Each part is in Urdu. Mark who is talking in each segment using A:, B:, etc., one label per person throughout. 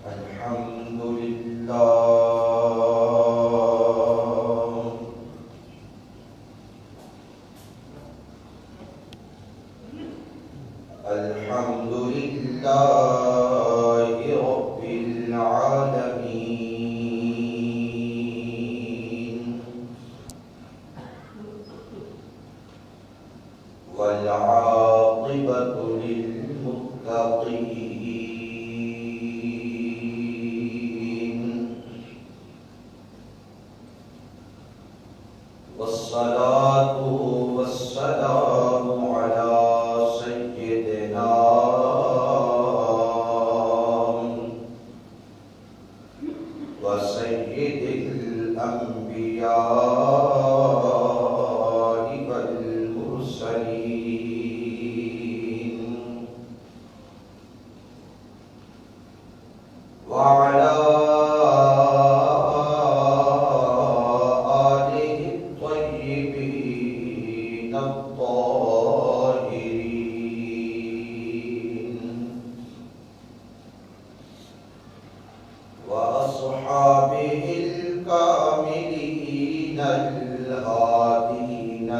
A: الحمد لله الحمد لله رب العالمين والعاقبة للمتقين والصلاة والسلام على سيدنا وسيد الأنبياء والمرسلين وعلى وأصحابه الكاملين الهادين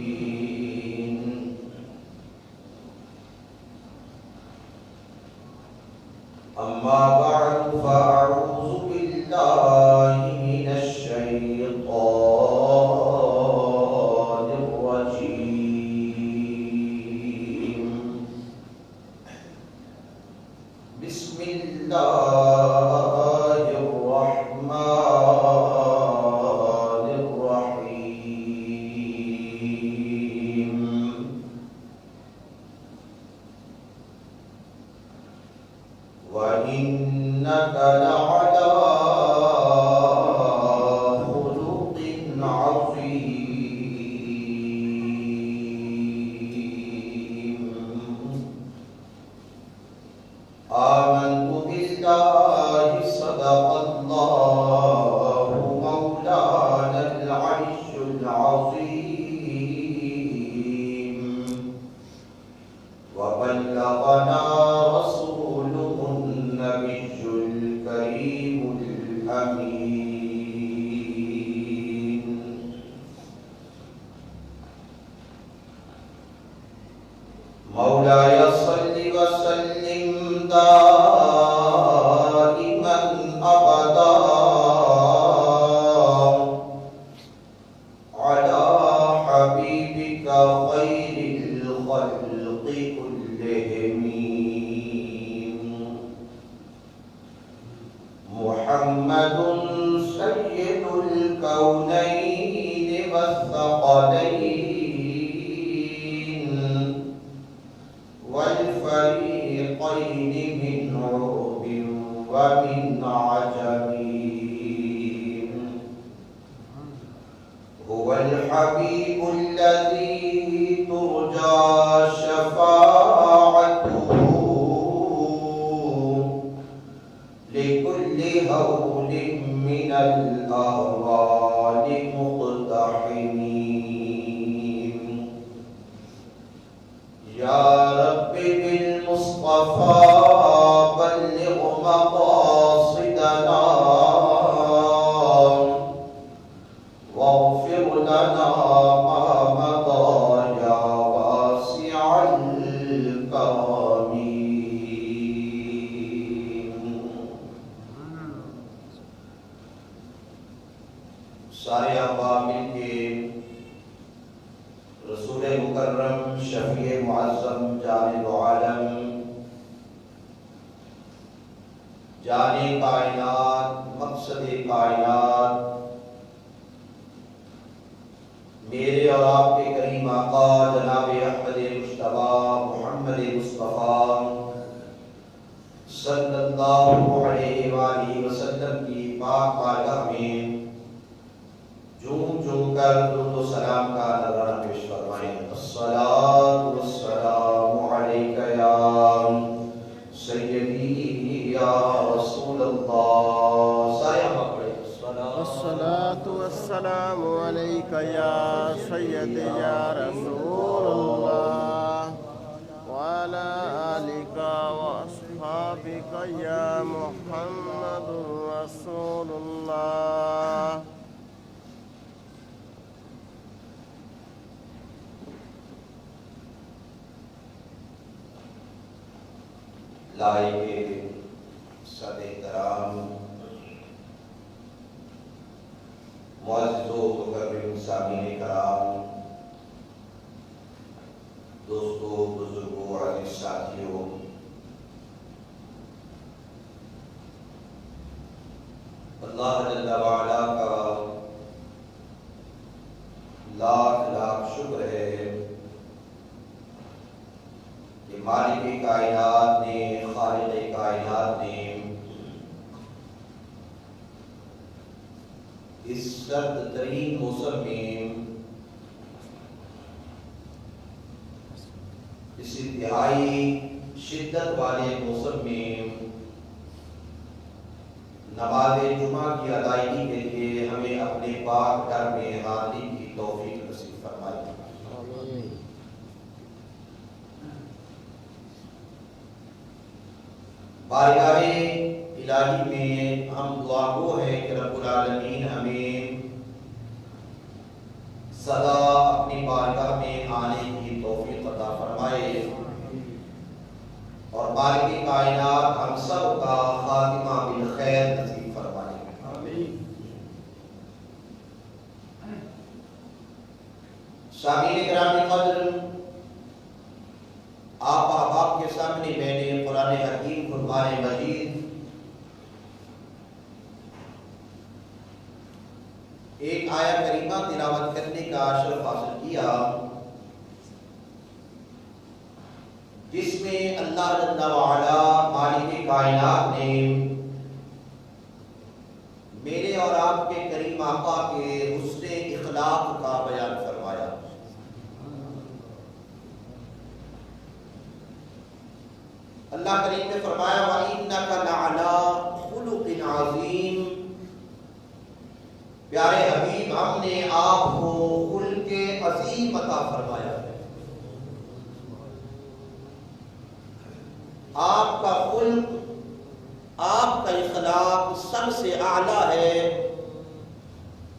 A: المهديين أما بعد فأعوذ بالله من الشيطان الرجيم بسم الله الرحمن الرحيم وإنك لعلى خلق عظيم آمنت بالله صدق الله مولانا العلي العظيم وبلغنا رسوله النبي الكريم الأمين مولاي صل وسلم دائما أبدا على حبيبك خير الخلق كلهم محمد سيد الكونين والثقلين والفريقين من عرب ومن عجم هو الحبيب الذي ترجى شفاعته لكل هول من الأهوال مقتحمين يا رب بالمصطفى بلغ مقاصدنا واغفر لنا ما مضى يا واسع الكرم سارے آبا مل کے رسول مکرم شفیع معظم جانب عالم جان کائنات مقصد کائنات میرے اور آپ کے کریم آقا جناب احمد مجتبیٰ محمد مصطفیٰ صلی اللہ علیہ وآلہ وسلم کی پاک بارگاہ میں جھوم جھوم کر درود و سلام کا نذرانہ پیش فرمائیں۔ الصلاۃ والسلام علیک یا سیدی یا رسول اللہ۔ سارے ہم پڑھیں
B: الصلاۃ والسلام علیک یا سیدی یا رسول اللہ وعلی آلک واصحابک یا محمد رسول اللہ۔
A: لائق صد احترام معزز و مکرم سامعین کرام، دوستو، بزرگوں، عزیز ساتھیوں، اللہ جل وعلا کا لاکھ لاکھ شکر ہے کہ مالک کائنات نے، خالق کائنات نے اس سرد ترین موسم میں، اس انتہائی شدت والے موسم میں نماز جمعہ کی ادائیگی کے لیے ہمیں اپنے پاک گھر میں حاضری کی توفیق نصیب فرمائی۔ بارگاہ الہی میں ہم دعا گو ہیں کہ رب العالمین ہمیں سدا اپنی بارگاہ میں آنے کی توفیق عطا فرمائے اور مالک کائنات ہم سب کا خاتمہ بالخیر نصیب فرمائے۔ سامعین کرام قدر، آپ احباب کے سامنے میں نے قرآن حکیم فرقان مجید ایک آیہ کریمہ تلاوت کرنے کا شرف حاصل کیا، جس میں اللہ جل وعلا مالک کائنات نے میرے اور آپ کے کریم آقا کے حسن اخلاق کا بیان فرمایا۔ اللہ کریم نے فرمایا وَإِنَّكَ لَعَلَىٰ خُلُقٍ عَظِيمٍ، پیارے حبیب ہم نے آپ کو خلق عظیم عطا فرمایا ہے۔ آپ کا خلق، آپ کا اخلاق سب سے اعلیٰ ہے،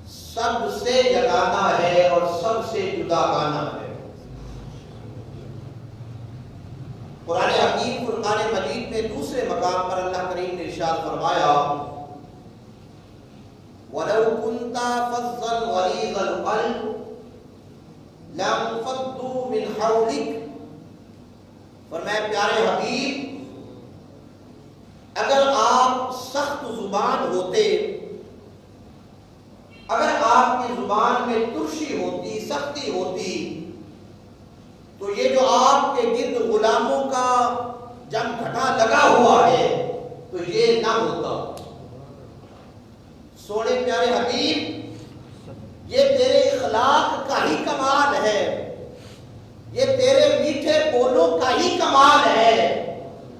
A: سب سے یگانہ ہے اور سب سے جداگانہ ہے۔ قرآن حکیم فرقان مجید میں دوسرے مقام پر اللہ کریم نے ارشاد فرمایا وَلَوْ كُنْتَ فَظًّا غَلِيظَ الْقَلْبِ لَانفَضُّوا مِنْ حَوْلِكَ، فرمایا پیارے حبیب اگر آپ سخت زبان ہوتے، اگر آپ کی زبان میں ترشی ہوتی، سختی ہوتی، تو یہ جو آپ کے گرد غلاموں کا جم گھٹا لگا ہوا ہے تو یہ نہ ہوتا۔ سونے پیارے حبیب، یہ تیرے اخلاق کا ہی کمال ہے، یہ تیرے میٹھے بولوں کا ہی کمال ہے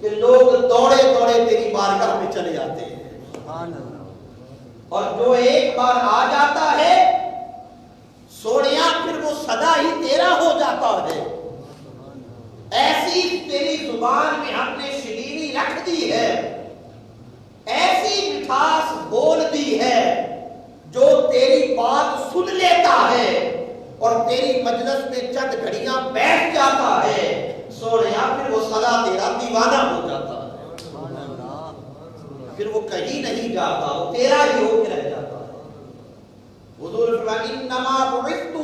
A: کہ لوگ دوڑے دوڑے تیری بارگاہ میں چلے جاتے ہیں، اور جو ایک بار آ جاتا ہے سونیا پھر وہ سدا ہی تیرا ہو جاتا ہے۔ ایسی تیری زبان میں ہم نے شیرینی رکھ دی ہے، ایسی مٹھاس بول دی ہے، جو تیری بات سن لیتا ہے اور تیری مجلس میں چند گھڑیاں بیٹھ جاتا ہے، سونیا پھر وہ سدا تیرا دیوانہ ہو جاتا ہے، پھر وہ کہیں نہیں جاتا، وہ تیرا ہی ہو کے رہ جاتا ہے۔ حضور فرمایا انما بعثت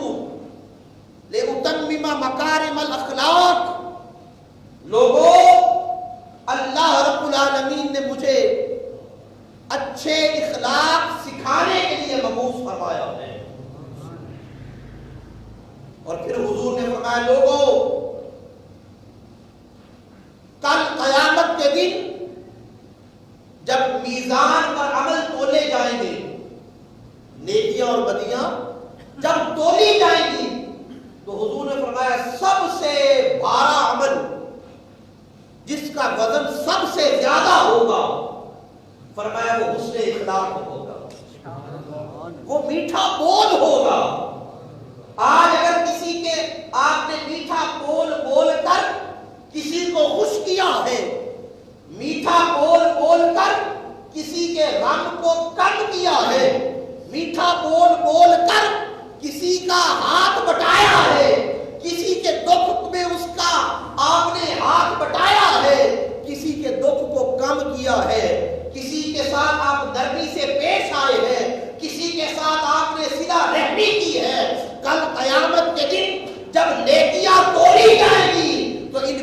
A: لأتمم مکارم الاخلاق، لوگوں اللہ رب العالمین نے مجھے اچھے اخلاق سکھانے کے لیے مبعوث فرمایا ہے۔ اور پھر حضور نے فرمایا لوگوں کل قیامت کے دن جب میزان پر عمل تولے جائیں گے، نیکیاں اور بدیاں جب تولی جائیں گی تو حضور نے فرمایا سب سے بھارا عمل جس کا وزن سب سے زیادہ ہوگا، فرمایا وہ حسن اخلاق ہوگا، وہ میٹھا بول ہوگا۔ آج اگر کسی کے آپ نے میٹھا بول بول کر کسی کو خوش کیا ہے، میٹھا بول بول کر کسی کے غم کو کم کیا ہے، میٹھا بول بول کر کسی کا ہاتھ بٹایا ہے، کسی کے دکھ میں اس کا آپ نے ہاتھ بٹایا ہے، کسی کے دکھ کو کم کیا ہے، کسی کے ساتھ آپ نرمی سے پیش آئے ہیں، کسی کے ساتھ آپ نے صلہ رحمی کی ہے، کل قیامت کے دن جب نیکیاں تولی جائیں گی تو ان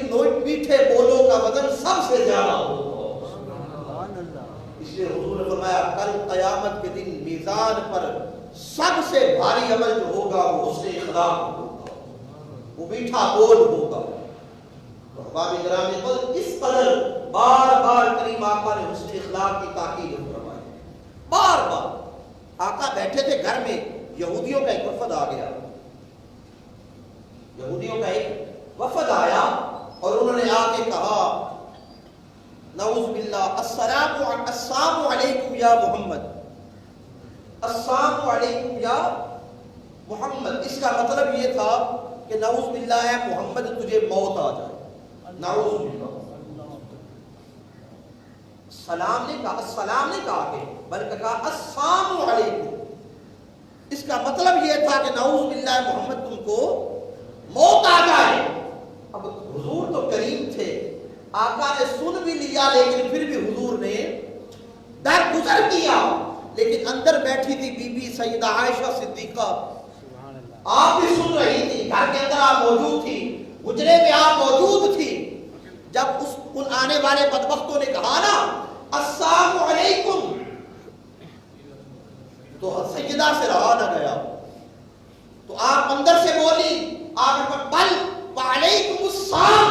A: میٹھے بولوں کا وزن سب سے زیادہ ہوگا۔ اس لیے حضور نے فرمایا کل قیامت کے دن میزان پر سب سے بھاری عمل جو ہوگا وہ حسن اخلاق ہوگا، وہ میٹھا بول ہوگا۔ احباب گرامی خود اس قدر بار بار کریم آقا نے حسن اخلاق کی تاکید فرمائی، بار بار۔ آقا بیٹھے تھے گھر میں، یہودیوں کا ایک وفد آ گیا، یہودیوں کا ایک وفد آیا اور انہوں نے آ کے کہا نعوذ باللہ السلام علیکم یا محمد، السلام علیکم یا محمد۔ اس کا مطلب یہ تھا کہ نعوذ باللہ اے محمد تجھے موت آ جائے، نعوذ باللہ۔ السلام نے کہا کہ بلکہ کہا السلام علیکم۔ اس کا مطلب یہ تھا کہ نعوذ باللہ محمد تم کو موت آ جائے۔ اب حضور تو کریم تھے، آقا نے سن بھی لیا، لیکن پھر بھی حضور نے درگزر کیا۔ لیکن اندر بیٹھی تھی بی بی سیدہ عائشہ صدیقہ، آپ بھی سن رہی تھی، گھر کے اندر آپ موجود تھی، حجرے میں آپ موجود تھی۔ جب ان آنے والے بدبختوں نے کہا نا السلام علیکم تو سیدہ سے رہا نہ گیا، تو آپ اندر سے بولی، آپ نے بل وعلیکم السلام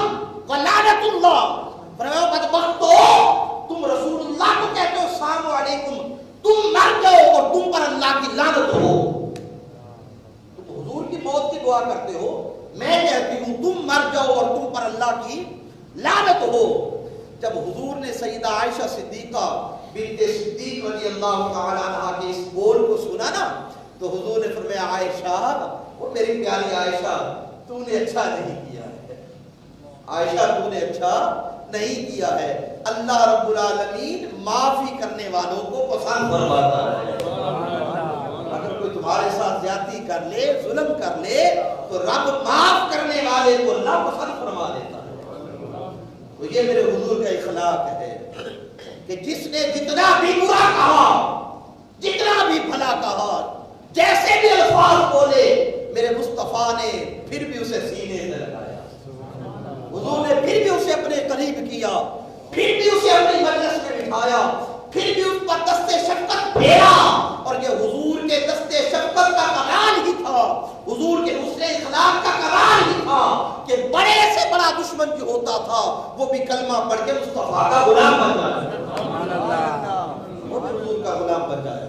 A: ولعنت اللہ، فرمایا بدبختو تم رسول اللہ کو کہتے ہو السلام علیکم، تم مر جاؤ اور تم پر اللہ کی لعنت ہو۔ تم حضور کی موت کی دعا کرتے ہو، میں کہتی ہوں تم مر جاؤ اور تم پر اللہ کی لعنت ہو۔ جب حضور نے سیدہ عائشہ صدیقہ بنت صدیق رضی اللہ تعالی عنہ کے اس بول کو سنا نا تو حضور نے فرمایا عائشہ، وہ میری پیاری عائشہ تو نے اچھا نہیں کیا ہے، عائشہ تو نے اچھا نہیں کیا ہے، اللہ رب العالمین معافی کرنے والوں کو پسند فرماتا ہے۔ اگر کوئی تمہارے ساتھ زیادتی کر لے، ظلم کر لے تو رب معاف کرنے والے کو اللہ پسند فرما دیتا ہے۔ تو یہ میرے حضور کا اخلاق ہے کہ جس نے جتنا بھی برا کہا، جتنا بھی بھلا کہا، جیسے بھی الفاظ بولے، میرے مصطفیٰ نے پھر بھی اسے سینے سے لگایا، حضور نے پھر بھی اسے اپنے قریب کیا، پھر بھی اسے اپنی مجلس میں بٹھایا، پھر بھی اس پر دست شفقت پھیرا۔ اور یہ حضور کے دست شفقت کا کمال ہی تھا، حضور کے حسن اخلاق کا کمال ہی تھا کہ بڑے سے بڑا دشمن جو ہوتا تھا وہ بھی کلمہ پڑھ کے مصطفیٰ کا غلام بن جایا، وہ بھی حضور کا غلام بن جایا۔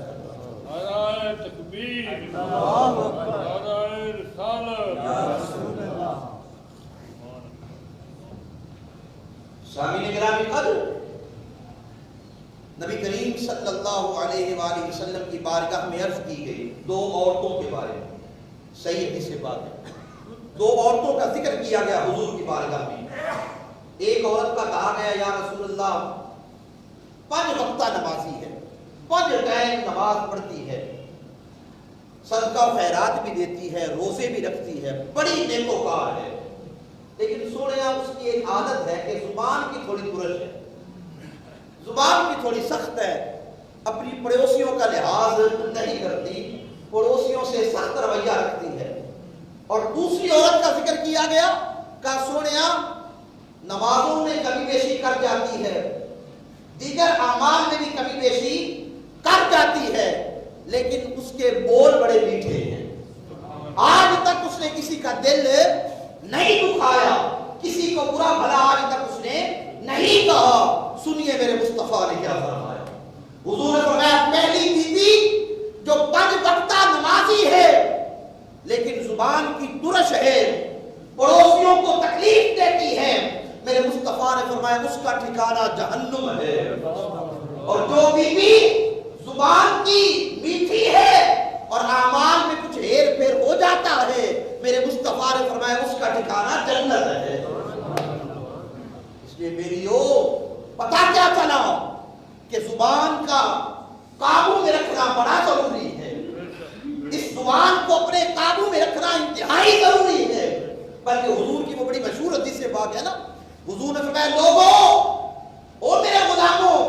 C: نعرہ تکبیر، نعرہ رسالت۔
A: سامعین گرامی قدر، نبی کریم صلی اللہ علیہ وآلہ وسلم کی بارگاہ میں عرض کی گئی دو عورتوں کے بارے میں، صحیح حدیث سے بات ہے، دو عورتوں کا ذکر کیا گیا حضور کی بارگاہ میں۔ ایک عورت کا کہا گیا یا رسول اللہ 5 وقتہ نمازی ہے، 5 ٹائم نماز پڑھتی ہے، صدقہ خیرات بھی دیتی ہے، روزے بھی رکھتی ہے، بڑی نیکوکار ہے، لیکن سونے اس کی ایک عادت ہے کہ زبان کی تھوڑی برش ہے، زبان کی تھوڑی سخت ہے، اپنی پڑوسیوں کا لحاظ نہیں کرتی، پڑوسیوں سے سخت رویہ رکھتی ہے۔ اور دوسری عورت کا ذکر کیا گیا کہ سونیا نمازوں میں کمی بیشی کر جاتی ہے، دیگر اعمال میں بھی کمی بیشی کر جاتی ہے، لیکن اس کے بول بڑے میٹھے ہیں، آج تک اس نے کسی کا دل نہیں دکھایا, کسی کو برا بھلا آج تک اس نے نہیں کہا. سنیے میرے مصطفیٰ نے کیا فرمایا. حضور نے فرمایا پہلی بیوی جو 5 وقتہ نمازی ہے لیکن زبان کی ترش ہے, پڑوسیوں کو تکلیف دیتی ہے, میرے مصطفیٰ نے فرمایا اس کا ٹھکانہ جہنم ہے. اور جو بیوی زبان کی میٹھی ہے اور اعمال میں کچھ ہیر پھیر ہو جاتا ہے, میرے مصطفیٰ نے فرمایا اس کا ٹھکانہ جنت ہے. اس لیے میریو پتہ کیا چلا کہ زبان کا قابو میں رکھنا بڑا ضروری ہے. اس زبان کو اپنے قابو میں رکھنا انتہائی ضروری ہے. بلکہ حضور کی وہ بڑی مشہور حدیث سے بات ہے نا, حضور نے فرمایا لوگوں او میرے غلاموں,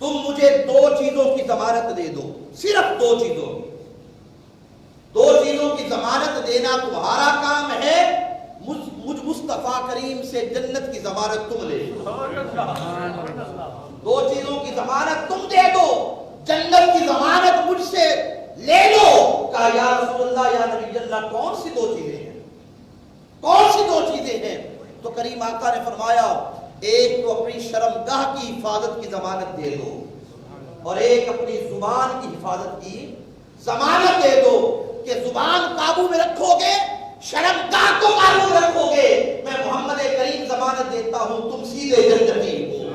A: تم مجھے 2 چیزوں کی ضمانت دے دو, صرف 2 چیزوں کی. 2 چیزوں کی ضمانت دینا تمہارا کام ہے, مجھ مصطفیٰ کریم سے جنت کی ضمانت تم لے لو. 2 چیزوں کی ضمانت تم دے دو, جنت کی ضمانت مجھ سے لے لو. کہا یا رسول اللہ یا نبی اللہ کون سی 2 چیزیں ہیں, کون سی 2 چیزیں ہیں؟ تو کریم آقا نے فرمایا ایک تو اپنی شرمگاہ کی حفاظت کی ضمانت دے دو, اور ایک اپنی زبان کی حفاظت کی ضمانت دے دو کہ زبان قابو میں رکھو گے, شرمگاہ کو قابو میں رکھو گے, میں محمد کریم ضمانت دیتا ہوں تم سیدھے جنتی ہو,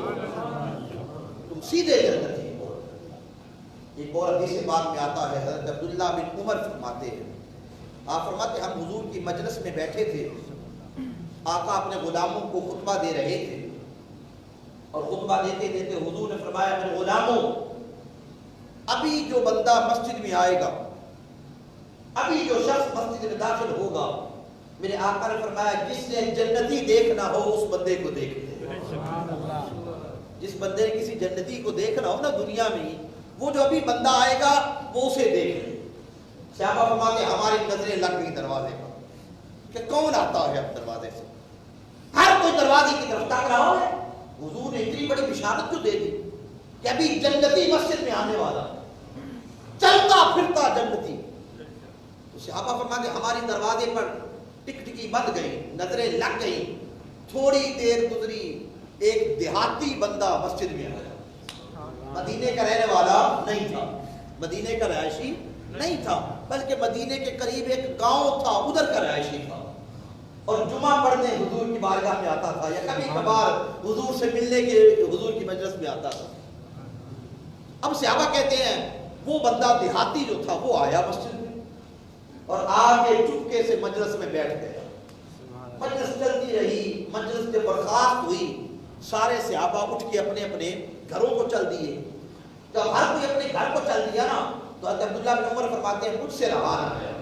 A: تم سیدھے جنتی ہو. ایک اور حدیث بات میں آتا ہے, حضرت عبداللہ بن عمر فرماتے ہیں, آپ فرماتے ہم حضور کی مجلس میں بیٹھے تھے, آقا اپنے غلاموں کو خطبہ دے رہے تھے, اور خطبہ دیتے دیتے حضور نے فرمایا میرے غلاموں ابھی جو بندہ مسجد میں آئے گا, ابھی جو شخص مسجد میں داخل ہوگا, میرے آقا نے فرمایا جس نے جنتی دیکھنا ہو اس بندے کو دیکھ لے. جس بندے نے کسی جنتی کو دیکھنا ہو نا دنیا میں, وہ جو ابھی بندہ آئے گا وہ اسے دیکھ لے. صحابہ فرماتے ہماری نظریں لگ گئی دروازے پر کہ کون آتا ہے اب دروازے سے, ہر کوئی دروازے کی طرف تک رہا ہے. حضور نے اتنی بڑی بشارت کیوں دے دی کہ ابھی جنتی مسجد میں آنے والا, چلتا پھرتا جنتی. تو صحابہ فرماتے ہماری دروازے پر ٹک ٹکی بند گئی, نظریں لگ گئی. تھوڑی دیر گزری, ایک دیہاتی بندہ مسجد میں آیا, مدینے کا رہنے والا نہیں تھا, مدینے کا رہائشی نہیں تھا, بلکہ مدینے کے قریب ایک گاؤں تھا ادھر کا رہائشی تھا, اور جمعہ پڑھنے حضور کی بارگاہ میں آتا تھا, یا کبھی کبھار حضور سے ملنے کے حضور کی مجلس میں آتا تھا. اب صحابہ کہتے ہیں وہ بندہ دیہاتی جو تھا وہ آیا مسجد میں, اور آ کے چپکے سے مجلس میں بیٹھ گیا. مجلس چلتی رہی, مجلس جب برخاست ہوئی, سارے صحابہ اٹھ کے اپنے اپنے گھروں کو چل دیے. جب ہر کوئی اپنے گھر کو چل دیا نا, تو حضرت عبداللہ بن عمر فرماتے ہیں مجھ سے رہا نہ گیا.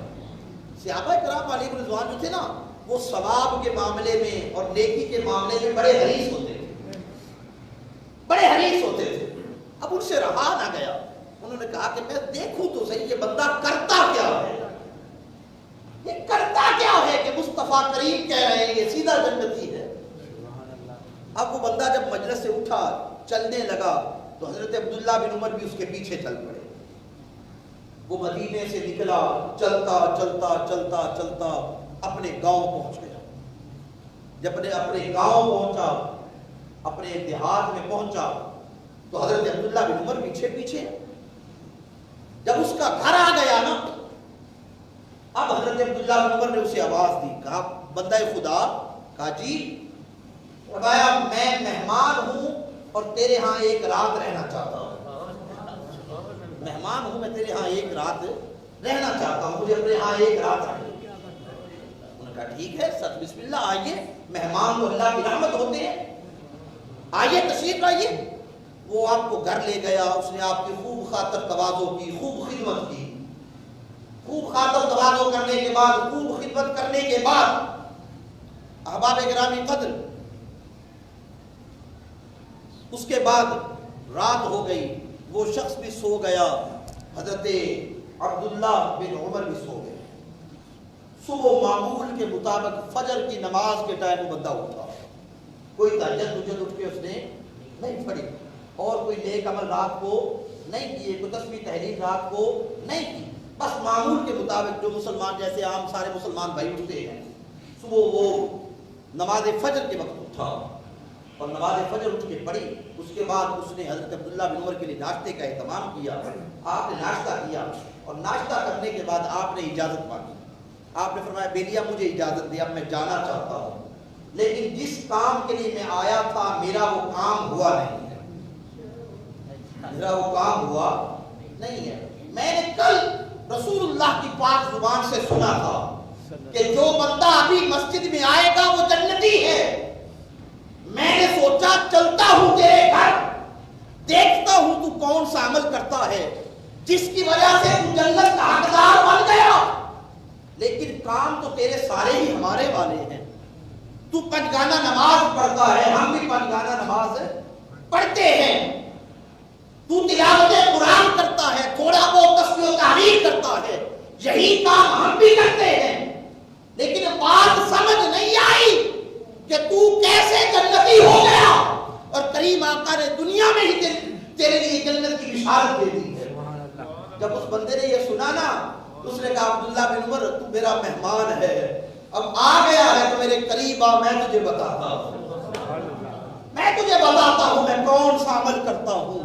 A: صحابہ کرام علیہ رضوان جو تھے نا, وہ ثواب کے معاملے میں اور نیکی کے معاملے میں بڑے حریص ہوتے تھے, بڑے حریص ہوتے تھے. اب ان سے رہا نہ گیا, انہوں نے کہا کہ میں دیکھوں تو صحیح یہ بندہ کرتا کیا ہے, یہ کرتا کیا ہے کہ مصطفیٰ کریم کہہ رہے ہیں یہ سیدھا جنتی ہے. اب وہ بندہ جب مجلس سے اٹھا چلنے لگا تو حضرت عبداللہ بن عمر بھی اس کے پیچھے چل پڑے. وہ مدینے سے نکلا, چلتا چلتا چلتا چلتا اپنے گاؤں پہنچ گیا. جب اپنے گاؤں پہنچا, اپنے دیہات میں پہنچا, تو حضرت عبداللہ بن عمر پیچھے پیچھے. جب اس کا گھر آ گیا نا, اب حضرت عبداللہ بن عمر نے اسے آواز دی, کہا بندہ خدا. کہا جی. فرمایا میں مہمان ہوں اور تیرے ہاں ایک رات رہنا چاہتا ہوں. مہمان ہوں, میں تیرے ہاں ایک رات رہنا چاہتا ہوں, مجھے اپنے ہاں ایک رات رہنا. انہوں نے کہا ٹھیک ہے, سچ بسم اللہ, آئیے, مہمان تو اللہ کی رحمت ہوتے ہیں, آئیے تشریف لائیے. وہ آپ کو گھر لے گیا, اس نے آپ کی خوب خاطر تواضع کی, خوب خدمت کی. خوب خاطر تواضع کرنے کے بعد, خوب خدمت کرنے کے بعد, احباب گرامی قدر, اس کے بعد رات ہو گئی, وہ شخص بھی سو گیا, حضرت عبداللہ بن عمر بھی سو گئے. صبح معمول کے مطابق فجر کی نماز کے ٹائم وہ بندہ اٹھا. کوئی تہجد اٹھ کے اس نے نہیں پڑھی, اور کوئی نیک عمل رات کو نہیں کیے, کوئی تسبیح تحلیل رات کو نہیں کی. بس معمول کے مطابق جو مسلمان جیسے عام سارے مسلمان بھائی اٹھتے ہیں، صبح وہ نماز فجر کے وقت اٹھا اور نماز فجر اٹھ کے پڑھی. اس کے بعد اس نے حضرت عبداللہ بن عمر کے لیے ناشتے کا اہتمام کیا. آپ نے ناشتہ کیا اور ناشتہ کرنے کے بعد آپ نے اجازت مانگی. آپ نے فرمایا بیلیا مجھے اجازت دے، اب میں جانا چاہتا ہوں، لیکن جس کام کے لیے میں آیا تھا میرا وہ کام ہوا نہیں ہے. میرا وہ کام ہوا نہیں ہے. میں نے کل رسول اللہ کی پاک زبان سے سنا تھا کہ جو بندہ ابھی مسجد میں آئے گا وہ جنتی ہے. میں نے سوچا چلتا ہوں تیرے گھر، دیکھتا ہوں تو کون سا عمل کرتا ہے جس کی وجہ سے تو جنت کا حقدار بن گیا. لیکن کام تو تیرے سارے ہی ہمارے والے ہیں. تو پنجگانہ نماز پڑھتا ہے، ہم بھی پنجگانہ نماز پڑھتے ہیں. تو تلاوت قرآن کرتا ہے، تھوڑا بہت تسبیح و تحلیل کرتا ہے، یہی کام ہم بھی کرتے ہیں. لیکن بات سمجھ نہیں آئی کہ تو کیسے جنتی ہو گیا اور کریم آقا نے دنیا میں ہی تیرے لیے جنت کی بشارت دے دی ہے. جب اس بندے نے یہ سنا نا تو اس نے کہا عبداللہ بن عمر تو میرا مہمان ہے، اب آ گیا ہے تو میرے قریب آ، میں تجھے بتاتا ہوں میں کون سا عمل کرتا ہوں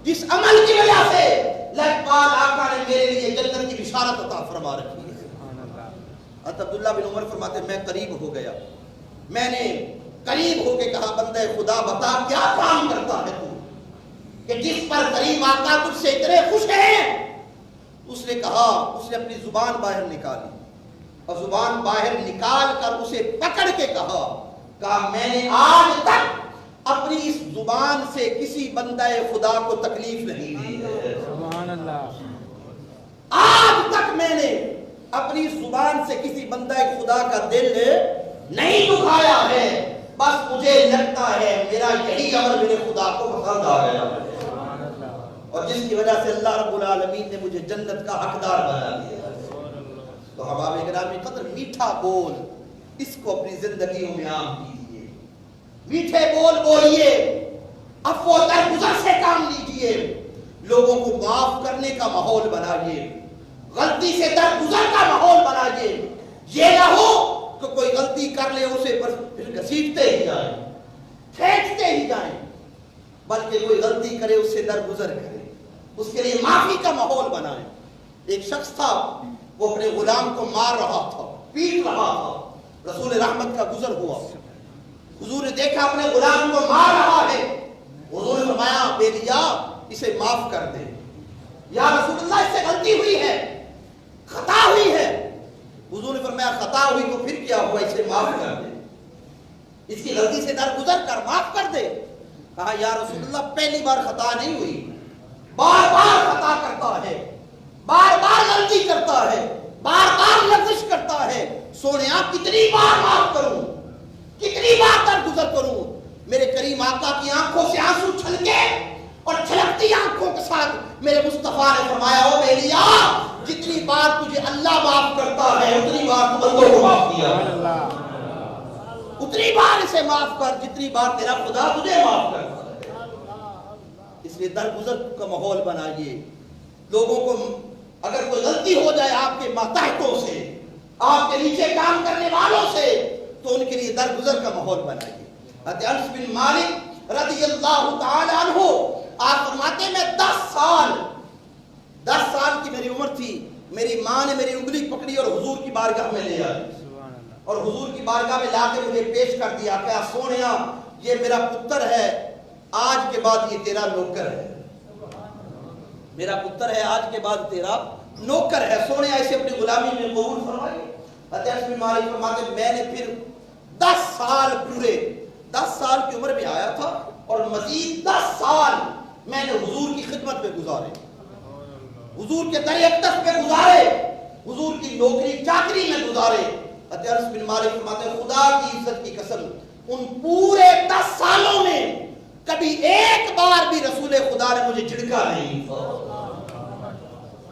A: جس عمل کی وجہ سے لکپال آقا نے میرے لیے جنت کی بشارت عطا فرما رکھی ہے. حضرت عبداللہ بن عمر فرماتے میں قریب ہو گیا. میں نے قریب ہو کے کہا بندہ خدا بتا کیا کام کرتا ہے تو کہ جس پر کریم آقا تجھ سے اتنے خوش ہیں. اس نے کہا، اس نے اپنی زبان باہر نکالی اور زبان باہر نکال کر اسے پکڑ کے کہا میں نے آج تک اپنی اس زبان سے کسی بندہ خدا کو تکلیف نہیں دی ہے.
B: سبحان اللہ.
A: آج تک میں نے اپنی زبان سے کسی بندہ خدا کا دل نہیں دکھایا ہے. بس مجھے لگتا ہے میرا یہی عمل میرے خدا کو پسند آ گیا اور جس کی وجہ سے اللہ رب العالمین نے مجھے جنت کا حقدار بنا دیا. تو احباب گرامی قدر میٹھا بول اس کو اپنی زندگیوں میں عام کیجیے. میٹھے بول بولیے، عفو درگزر سے کام لیجیے، لوگوں کو معاف کرنے کا ماحول بنائیے، غلطی سے درگزر کا ماحول بنائیے. یہ نہ ہو کہ کوئی غلطی کر لے اسے پھر گھسیٹتے ہی جائیں، کھینچتے ہی جائیں، بلکہ کوئی غلطی کرے اس سے درگزر کرے، اس کے لیے معافی کا ماحول بنائیں. ایک شخص تھا وہ اپنے غلام کو مار رہا تھا، پیٹ رہا تھا. رسول رحمت کا گزر ہوا، حضور نے دیکھا اپنے غلام کو مار رہا ہے. حضور نے فرمایا بیلیا اسے معاف کر دے. یا رسول اللہ اس سے غلطی ہوئی ہے، خطا ہوئی ہے. حضور نے فرمایا خطا ہوئی تو پھر کیا ہوا، اسے معاف کر دے، اس کی غلطی سے درگزر کر معاف کر دے. کہا یا رسول اللہ پہلی بار خطا نہیں ہوئی، بار بار خطا کرتا ہے، بار بار غلطی کرتا ہے، بار بار لغزش کرتا ہے. سونیا کتنی بار معاف کروں، کتنی بار درگزر کروں. میرے کریم آقا کی آنکھوں سے آنسو چھلکے اور چھلکتی آنکھوں کے ساتھ میرے مصطفیٰ نے فرمایا او بیلیا جتنی بار تجھے اللہ معاف کرتا ہے اتنی بار تو بندوں کو معاف کیا، اتنی بار اسے معاف کر جتنی بار تیرا خدا تجھے معاف کرتا ہے. اس لیے درگزر کا ماحول بنائیے. لوگوں کو اگر کوئی غلطی ہو جائے آپ کے ماتحتوں سے، آپ کے نیچے کام کرنے والوں سے، تو ان کے لیے درگزر کا ماحول بنائیے. حضرت انس بن مالک رضی اللہ تعالی عنہ آپ فرماتے میں 10 سال کی میری عمر تھی. میری ماں نے میری انگلی پکڑی اور حضور کی بارگاہ میں لے آئی اور حضور کی بارگاہ میں لا کے مجھے پیش کر دیا کہ سونیا یہ میرا پتر ہے، آج کے بعد یہ تیرا نوکر ہے. میرا پتر ہے، آج کے بعد تیرا نوکر ہے. سونیا اسے اپنی غلامی میں قبول فرمائیے. حضرت انس بن مالک فرماتے میں نے پھر 10 سال پورے 10 سال کی عمر میں آیا تھا اور مزید 10 سال میں نے حضور کی خدمت میں گزارے، حضور کے در اقدس میں گزارے، حضور کی نوکری چاکری میں گزارے. حضرت انس بن مالک فرماتے خدا کی عزت کی قسم ان پورے 10 سالوں میں کبھی ایک بار بھی رسول خدا نے مجھے جھڑکا نہیں.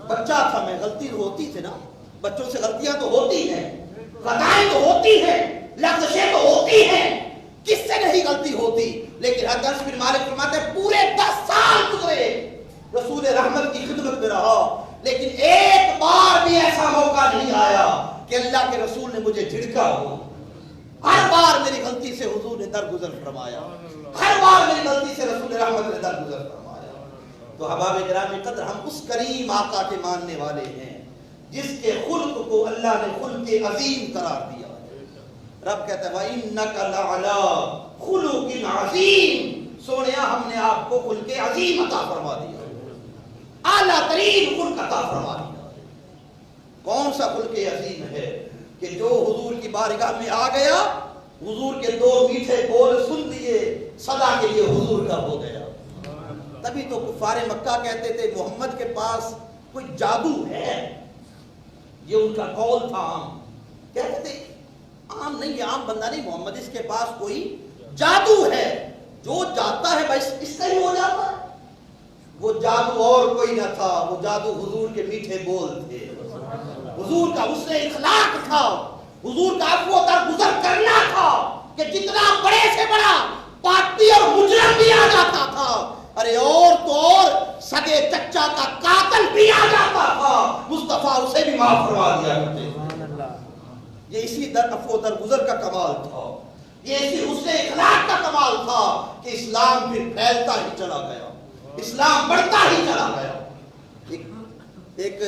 A: بچہ تھا میں، غلطی ہوتی تھی نا، بچوں سے غلطیاں تو ہوتی ہیں، خطائیں تو ہوتی ہیں، لغزشیں تو ہوتی ہیں، کس سے نہیں غلطی ہوتی. لیکن حضرت انس بن مالک فرماتے پورے 10 سال گزرے رسول رحمت کی خدمت میں رہا، لیکن ایک بار نہیں آیا کہ اللہ کے رسول نے مجھے جھڑکا ہو. ہر بار میری غلطی سے حضور نے درگزر فرمایا, ہر بار میری غلطی سے رسول رحمت نے درگزر فرمایا. تو احباب گرامی قدر, ہم اس کریم آقا کے ماننے والے ہیں جس کے خلق کو اللہ نے خلق عظیم قرار دیا. رب کہتا ہے وَإِنَّكَ لَعَلَىٰ خُلُقٍ عَظِيمٍ, سونیا ہم نے آپ کو خلق عظیم عطا فرما دیا, اعلیٰ ترین خلق عطا فرما دیا. کون سا خلق عظیم ہے کہ جو حضور کی بارگاہ میں آ گیا, حضور کے دو میٹھے بول سن لیے, سدا کے لیے حضور کا ہو گیا. تبھی تو کفار مکہ کہتے تھے محمد کے پاس کوئی جادو ہے, یہ ان کا قول تھا. عام کہتے تھے, عام نہیں, یہ عام بندہ نہیں, محمد اس کے پاس کوئی جادو ہے, جو جاتا ہے بس اس کا ہی ہو جاتا ہے. وہ جادو اور کوئی نہ تھا, وہ جادو حضور کے میٹھے بول تھے, حضور کا حسن اخلاق تھا, حضور کا عفو درگزر کرنا تھا کہ جتنا بڑے سے بڑا پارٹی اور مجرم بھی آ جاتا تھا, ارے اور تو اور سگے چچا کا قاتل بھی آ جاتا تھا, مصطفیٰ اسے بھی معاف فرما دیا کرتے. یہ اسی عفو درگزر کا کمال تھا, یہ اسی حسن اخلاق کا کمال تھا کہ اسلام پھر پھیلتا ہی چلا گیا, اسلام بڑھتا ہی چلا گیا. ایک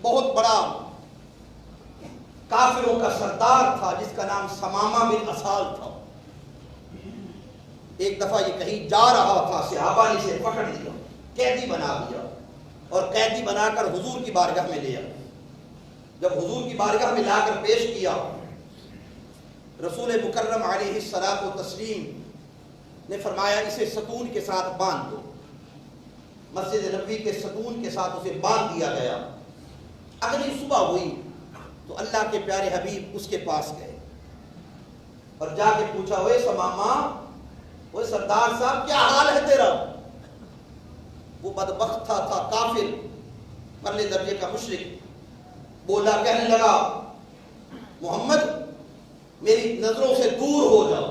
A: بہت بڑا کافروں کا سردار تھا جس کا نام ثمامہ بن اسال تھا. ایک دفعہ یہ کہیں جا رہا تھا, صحابہ نے اسے پکڑ لیا, قیدی بنا دیا اور قیدی بنا کر حضور کی بارگاہ میں لے آیا. جب حضور کی بارگاہ میں لا کر پیش کیا, رسول مکرم علیہ الصلوۃ والتسلیم نے فرمایا اسے ستون کے ساتھ باندھ دو. مسجد نبوی کے ستون کے ساتھ اسے باندھ دیا گیا. اگلی صبح ہوئی تو اللہ کے پیارے حبیب اس کے پاس گئے اور جا کے پوچھا, اوے ثمامہ, اوے سردار صاحب کیا حال ہے تیرا؟ وہ بدبخت تھا کافر, پرلے درجے کا مشرک. بولا, کہنے لگا محمد میری نظروں سے دور ہو جاؤ,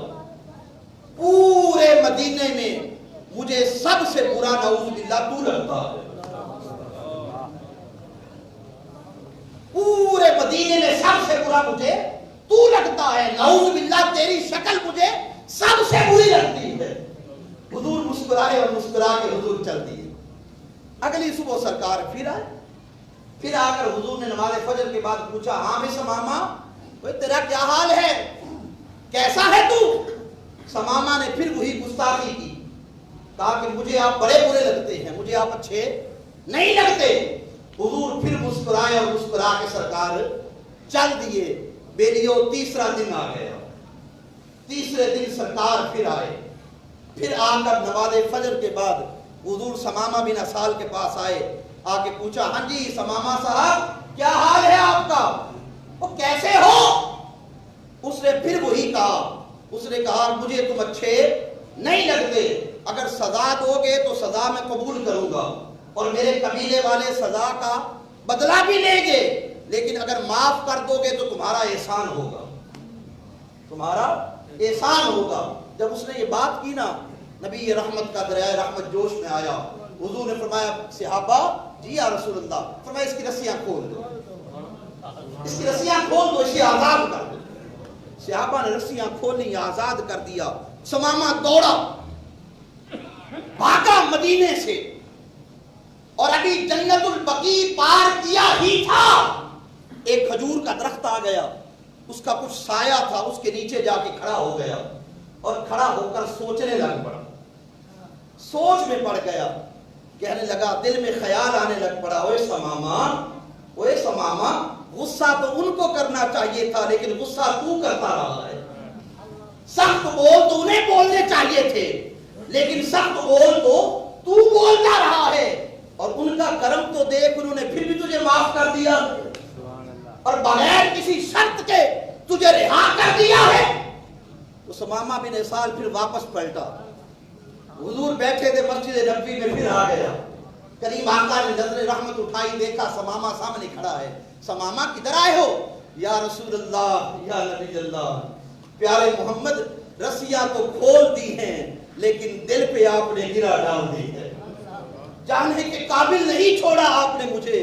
A: پورے مدینے میں مجھے سب سے برا نعوذ باللہ تو لگتا ہے, پورے مدینے میں سب سے برا مجھے تو لگتا ہے, نعوذ باللہ تیری شکل مجھے سب سے بری لگتی ہے. حضور مسکرائے اور مسکرا کے حضور چل دیے. اگلی صبح سرکار پھر آئے, پھر آ کر حضور نے نماز فجر کے بعد پوچھا, ہاں میں ثمامہ تیرا کیا حال ہے, کیسا ہے تو؟ ثمامہ نے پھر وہی گستاخی کی, کہا کہ مجھے آپ بڑے برے لگتے ہیں, مجھے آپ اچھے نہیں لگتے. حضور پھر مسکرائے اور مسکرا کے سرکار چل دیے. بیلیو تیسرا دن آ گیا, تیسرے دن سرکار پھر آئے, پھر آ کر نماز فجر کے بعد حضور ثمامہ بن اسال کے پاس آئے, آ کے پوچھا, ہاں جی ثمامہ صاحب کیا حال ہے آپ کا, وہ کیسے ہو؟ اس نے پھر وہی کہا, اس نے کہا مجھے تم اچھے نہیں لگتے, اگر سزا دو گے تو سزا میں قبول کروں گا اور میرے قبیلے والے سزا کا بدلہ بھی لیں گے, لیکن اگر معاف کر دو گے تو تمہارا احسان ہوگا, تمہارا احسان ہوگا. جب اس نے یہ بات کی نا, نبی رحمت کا دریائے رحمت جوش میں آیا. حضور نے فرمایا, صحابہ جی یا رسول اللہ, فرمایا اس کی رسیاں کھول دو, اس کی رسیاں کھول دو, اسے آزاد کر دو. صحابہ نے رسیاں کھولی, آزاد کر دیا. ثمامہ دوڑا, بھاگا مدینے سے, اور ابھی جنت البقیع پار کیا ہی تھا, ایک کھجور کا درخت آ گیا, اس کا کچھ سایہ تھا, اس کے نیچے جا کے کھڑا ہو گیا اور کھڑا ہو کر سوچنے لگ پڑا. سوچ میں پڑ گیا, کہنے لگا, دل میں خیال آنے لگ پڑا, اوے ثمامہ غصہ تو ان کو کرنا چاہیے تھا لیکن غصہ تو کرتا رہا ہے, سخت بول تو انہیں بولنے چاہیے تھے لیکن سخت بول تو بولتا رہا ہے, اور ان کا کرم تو دیکھ, انہوں نے پھر بھی تجھے معاف کر دیا اور بغیر کسی شرط کے تجھے رہا کر دیا ہے. تو ثمامہ بن اسال پھر واپس پلٹا. حضور بیٹھے تھے مسجد نبوی میں, پھر آ گیا. کریم آقا نے نظر رحمت اٹھائی, دیکھا ثمامہ سامنے کھڑا ہے. ثمامہ کدھر آئے ہو؟ یا رسول اللہ, یا نبی اللہ, پیارے محمد رسیاں تو کھول دی ہیں لیکن دل پہ آپ نے گرا ڈال دی ہے, جاننے کے قابل نہیں چھوڑا آپ نے مجھے,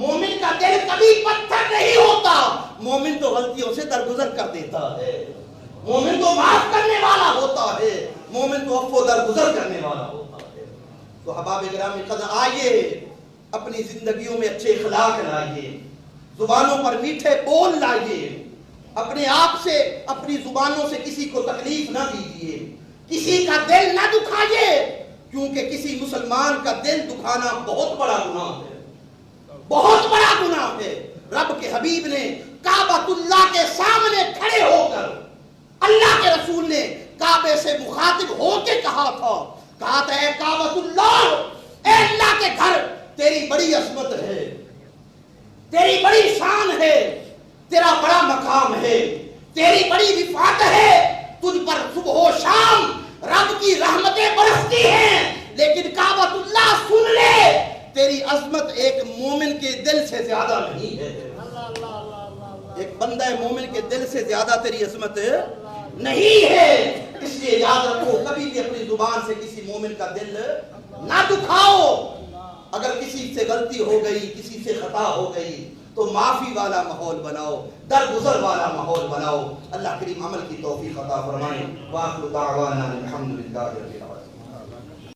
A: مومن کا دل کبھی پتھر نہیں ہوتا، مومن تو غلطیوں سے درگزر کر دیتا ہے، مومن تو معاف کرنے والا ہوتا ہے، مومن تو عفو درگزر کرنے والا ہوتا ہے۔ تو احباب گرامی قدر، آئیے اپنی زندگیوں میں اچھے اخلاق لائیے، زبانوں پر میٹھے بول لائیے، اپنے آپ سے اپنی زبانوں سے کسی کو تکلیف نہ دیجیے، کسی کا دل نہ دکھائیے، کیونکہ کسی مسلمان کا دل دکھانا بہت بڑا گناہ ہے، بہت بڑا گناہ ہے۔ رب کے حبیب نے کعبۃ اللہ کے سامنے کھڑے ہو کر اللہ کے رسول نے کعبے سے مخاطب ہو کے کہا تھا اے کعبۃ اللہ، اے اللہ کے گھر، تیری بڑی عظمت ہے، تیری بڑی شان ہے، تیرا بڑا مقام ہے، تیری بڑی رفعت ہے، تجھ پر صبح و شام رب کی رحمتیں برستی ہیں، لیکن کعبۃ اللہ سن لے، تیری عظمت ایک مومن کے دل سے زیادہ نہیں ہے، ایک بندہ مومن کے دل سے زیادہ تیری عظمت نہیں ہے۔ اس لیے یاد رکھو، کبھی بھی اپنی زبان سے کسی مومن کا دل نہ دکھاؤ۔ اگر کسی سے غلطی ہو گئی، کسی سے خطا ہو گئی، تو معافی والا ماحول بناؤ، درگزر والا ماحول بناؤ۔ اللہ کریم عمل کی توفیق عطا فرمائے۔ وآخر دعوانا الحمدللہ رب العالمین۔